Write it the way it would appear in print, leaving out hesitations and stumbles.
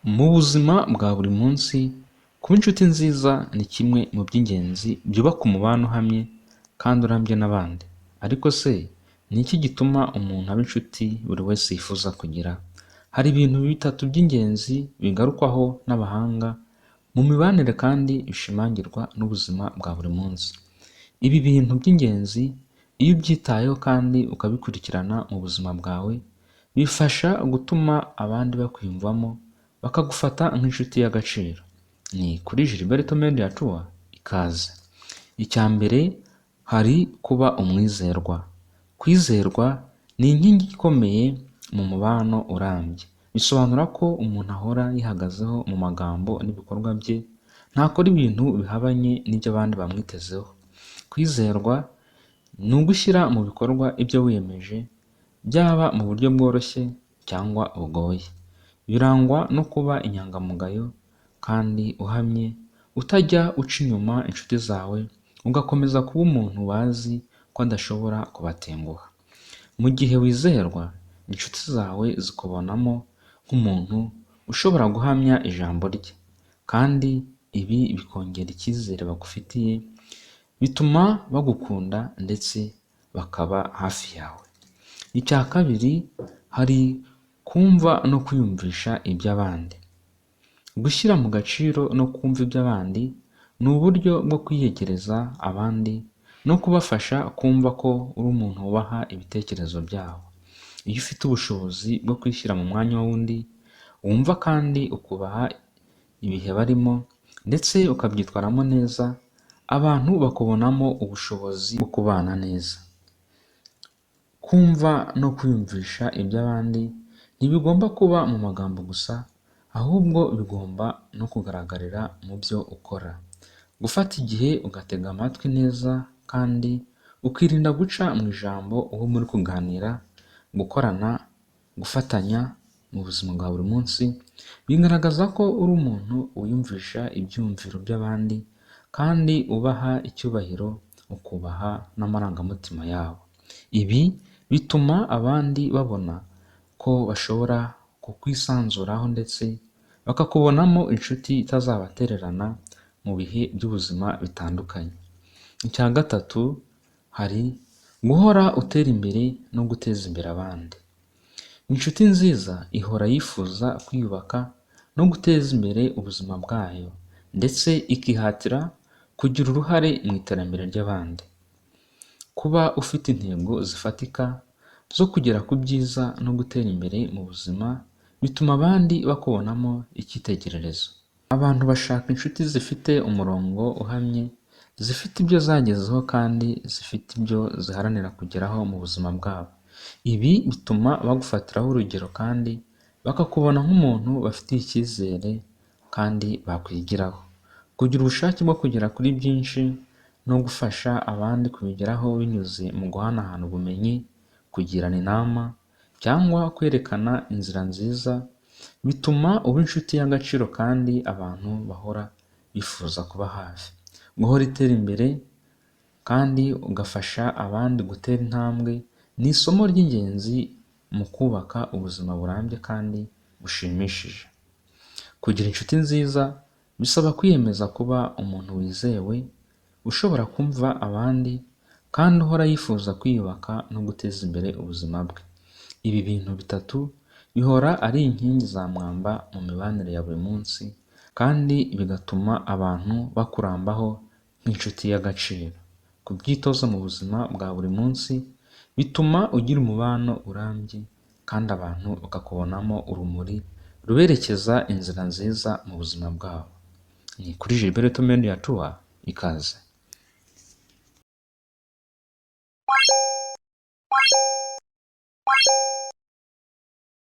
Mu buzima bwa buri munsi, kuba inshuti nziza ni kimwe mu by'ingenzi byubaka umubano uhamye kandi urambye n'abandi. Ariko se ni iki gituma umuntu aba inshuti buri wese yifuza kugira? Hari ibintu bitatu by'ingenzi bigarukwaho n'abahanga mu mibanire kandi bishimangirwa n'ubuzima bwa buri munsi. Ibi bintu by'ingenzi iyo ubyitayeho kandi ukabikurikirana mu buzima bwawe, bifasha gutuma abandi bakwiyumvamo bakagufata nk'inshuti y'agaciro. Ni kuri Gilberto Media Tour, ikaze. Icya mbere, hari kuba umwizerwa. Kwizerwa ni inkingi ikomeye mu mubano urambye. Bisobanura ko umuntu ahora yihagazeho mu magambo n'ibikorwa bye, ntakora ibintu bihabanye n'ibyo abandi bamwitezeho. Kwizerwa ni ugushyira mu bikorwa ibyo wiyemeje, byaba mu buryo bworoshye cyangwa bugoye. Birangwa no kuba inyangamugayo kandi uhamye, utajya uca inyuma inshuti zawe, ugakomeza kuba umuntu bazi ko adashobora kubatenguha. Mu gihe wizerwa, inshuti zawe zikubonamo nk'umuntu ushobora guhamya ijambo rye, kandi ibi bikongera icyizere bagufitiye, bituma bagukunda ndetse bakaba hafi yawe. Icya kabiri, hari kumva no kwiyumvisha iby'abandi. Gushyira mu gaciro no kumva iby'abandi ni uburyo bwo kwiyegereza abandi no kubafasha kumva ko uri umuntu wubaha ibitekerezo byabo. Iyo ufite ubushobozi bwo kwishyira mu mwanya w'undi, wumva kandi ukubaha ibihe barimo ndetse ukabyitwaramo neza, abantu bakubonamo ubushobozi bwo kubana neza. Kumva no kwiyumvisha iby'abandi ntibigomba kuba mu magambo gusa, ahubwo bigomba no kugaragarira mu byo ukora. Gufata igihe ugatega amatwi neza kandi ukirinda guca mu ijambo uwo muri kuganira, gukorana, gufatanya mu buzima bwa buri munsi, bigaragaza ko uri umuntu wiyumvisha ibyumviro by'abandi kandi ubaha icyubahiro, ukubaha n'amarangamutima yabo. Ibi bituma abandi babona ko bashobora kukwisanzuraho ndetse bakakubonamo inshuti itazabatererana mu bihe by'ubuzima bitandukanye. Icya gatatu, hari guhora utera imbere no guteza imbere abandi. Inshuti nziza ihora yifuza kwiyubaka no guteza imbere ubuzima bwayo ndetse ikihatira kugira uruhare mu iterambere ry'abandi. Kuba ufite intego zifatika zo kugera ku byiza no gutera imbere mu buzima bituma abandi bakubonamo icyitegererezo. Abantu bashaka inshuti zifite umurongo uhamye, zifite ibyo zagezeho kandi zifite ibyo ziharanira kugeraho mu buzima bwabo. Ibi bituma bagufatiraho urugero kandi bakakubona nk'umuntu bafitiye icyizere kandi bakwigiraho. Kugira ubushake bwo kugera kuri byinshi no gufasha abandi kubigeraho binyuze mu guhanahana ubumenyi, kugirana inama cyangwa kwerekana inzira nziza, bituma uba inshuti y'agaciro kandi abantu bahora bifuza kuba hafi. Guhora itera imbere kandi ugafasha abandi gutera intambwe ni isomo ry'ingenzi mu kubaka ubuzima burambye kandi bushimishije. Kugira inshuti nziza bisaba kwiyemeza kuba umuntu wizewe, ushobora kumva abandi kandi uhora yifuza kwiyubaka no guteza imbere ubuzima bwe. Ibi bintu bitatu bihora ari inkingi za mwamba mu mibanire ya buri munsi kandi bigatuma abantu bakurambaho nk'inshuti y'agaciro. Kubyitoza mu buzima bwa buri munsi bituma ugira umubano urambye kandi abantu bakakubonamo urumuri ruberekeza inzira nziza mu buzima bwabo. Ni kuri Gilberto Media Tour, ikaze.